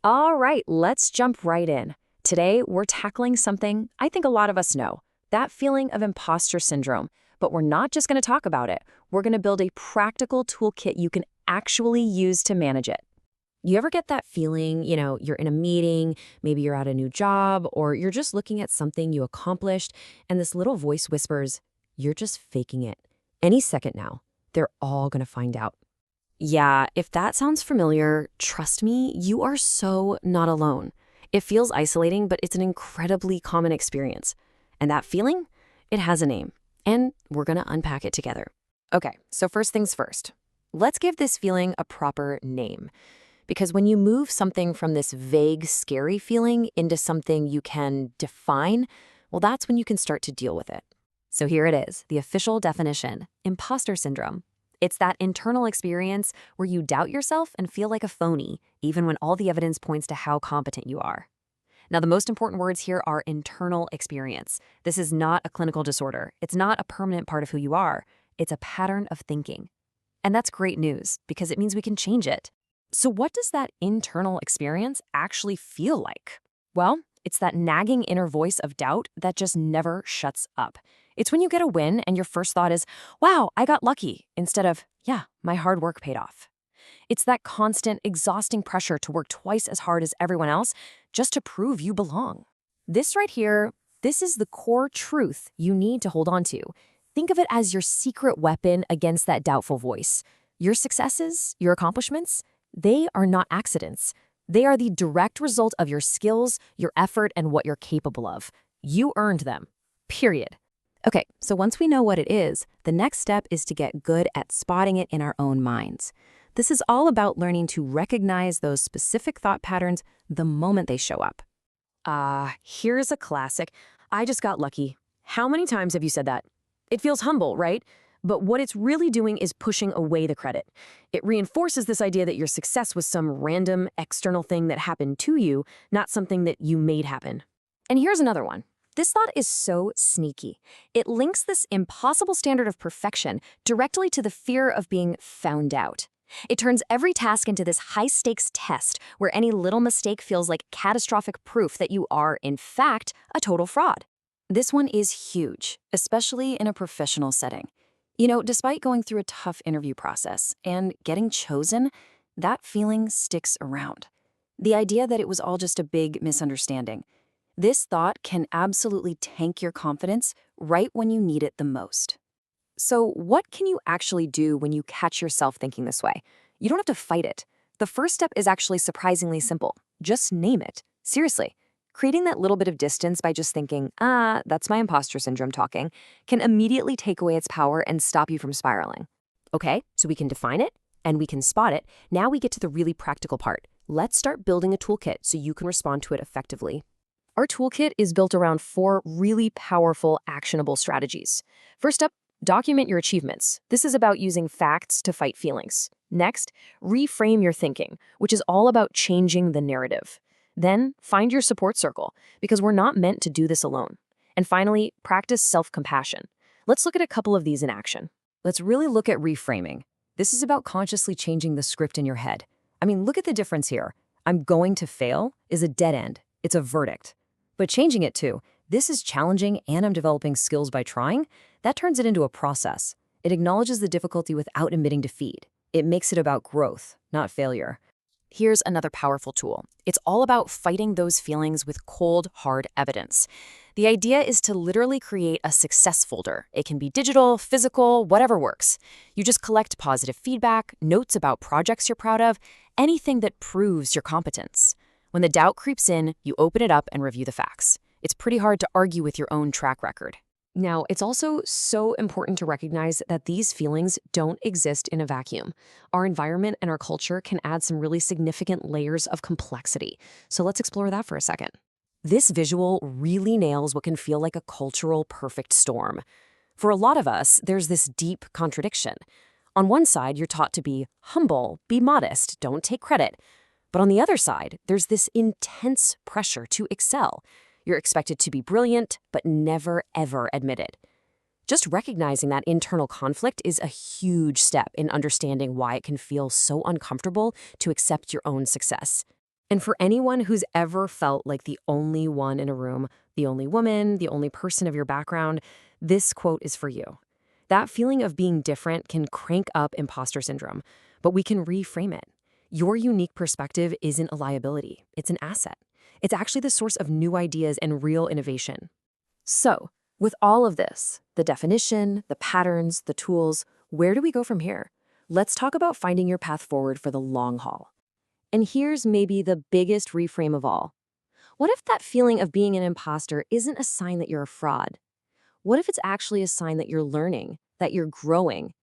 All right, let's jump right in. Today, we're tackling something I think a lot of us know, that feeling of imposter syndrome. But we're not just going to talk about it. We're going to build a practical toolkit you can actually use to manage it. You ever get that feeling, you're in a meeting, maybe you're at a new job, or you're just looking at something you accomplished, and this little voice whispers, you're just faking it. Any second now, they're all going to find out. Yeah, if that sounds familiar, trust me, you are so not alone. It feels isolating, but it's an incredibly common experience. And that feeling, it has a name. And we're going to unpack it together. Okay, so first things first. Let's give this feeling a proper name. Because when you move something from this vague, scary feeling into something you can define, well, that's when you can start to deal with it. So here it is, the official definition: imposter syndrome. It's that internal experience where you doubt yourself and feel like a phony, even when all the evidence points to how competent you are. Now, the most important words here are internal experience. This is not a clinical disorder. It's not a permanent part of who you are. It's a pattern of thinking. And that's great news because it means we can change it. So what does that internal experience actually feel like? Well, it's that nagging inner voice of doubt that just never shuts up. It's when you get a win and your first thought is, wow, I got lucky, instead of, yeah, my hard work paid off. It's that constant, exhausting pressure to work twice as hard as everyone else just to prove you belong. This right here, this is the core truth you need to hold on to. Think of it as your secret weapon against that doubtful voice. Your successes, your accomplishments, they are not accidents. They are the direct result of your skills, your effort, and what you're capable of. You earned them, period. Okay, so once we know what it is, the next step is to get good at spotting it in our own minds. This is all about learning to recognize those specific thought patterns the moment they show up. Here's a classic. I just got lucky. How many times have you said that? It feels humble, right? But what it's really doing is pushing away the credit. It reinforces this idea that your success was some random external thing that happened to you, not something that you made happen. And here's another one. This thought is so sneaky. It links this impossible standard of perfection directly to the fear of being found out. It turns every task into this high-stakes test where any little mistake feels like catastrophic proof that you are, in fact, a total fraud. This one is huge, especially in a professional setting. Despite going through a tough interview process and getting chosen, that feeling sticks around. The idea that it was all just a big misunderstanding. This thought can absolutely tank your confidence right when you need it the most. So what can you actually do when you catch yourself thinking this way? You don't have to fight it. The first step is actually surprisingly simple. Just name it. Seriously. Creating that little bit of distance by just thinking, that's my imposter syndrome talking, can immediately take away its power and stop you from spiraling. Okay, so we can define it and we can spot it. Now we get to the really practical part. Let's start building a toolkit so you can respond to it effectively. Our toolkit is built around 4 really powerful, actionable strategies. First up, document your achievements. This is about using facts to fight feelings. Next, reframe your thinking, which is all about changing the narrative. Then, find your support circle, because we're not meant to do this alone. And finally, practice self-compassion. Let's look at a couple of these in action. Let's really look at reframing. This is about consciously changing the script in your head. Look at the difference here. I'm going to fail is a dead end. It's a verdict. But changing it to, this is challenging and I'm developing skills by trying, that turns it into a process. It acknowledges the difficulty without admitting defeat. It makes it about growth, not failure. Here's another powerful tool. It's all about fighting those feelings with cold, hard evidence. The idea is to literally create a success folder. It can be digital, physical, whatever works. You just collect positive feedback, notes about projects you're proud of, anything that proves your competence. When the doubt creeps in, you open it up and review the facts. It's pretty hard to argue with your own track record. Now, it's also so important to recognize that these feelings don't exist in a vacuum. Our environment and our culture can add some really significant layers of complexity. So let's explore that for a second. This visual really nails what can feel like a cultural perfect storm. For a lot of us, there's this deep contradiction. On one side, you're taught to be humble, be modest, don't take credit. But on the other side, there's this intense pressure to excel. You're expected to be brilliant, but never, ever admit it. Just recognizing that internal conflict is a huge step in understanding why it can feel so uncomfortable to accept your own success. And for anyone who's ever felt like the only one in a room, the only woman, the only person of your background, this quote is for you. That feeling of being different can crank up imposter syndrome, but we can reframe it. Your unique perspective isn't a liability, it's an asset. It's actually the source of new ideas and real innovation. So, with all of this, the definition, the patterns, the tools, where do we go from here? Let's talk about finding your path forward for the long haul. And here's maybe the biggest reframe of all. What if that feeling of being an imposter isn't a sign that you're a fraud? What if it's actually a sign that you're learning, that you're growing?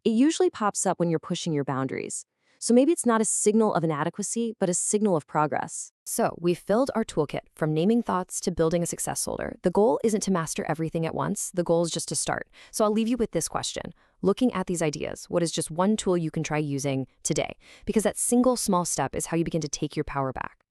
It usually pops up when you're pushing your boundaries. So maybe it's not a signal of inadequacy, but a signal of progress. So we've filled our toolkit from naming thoughts to building a success folder. The goal isn't to master everything at once. The goal is just to start. So I'll leave you with this question. Looking at these ideas, what is just one tool you can try using today? Because that single small step is how you begin to take your power back.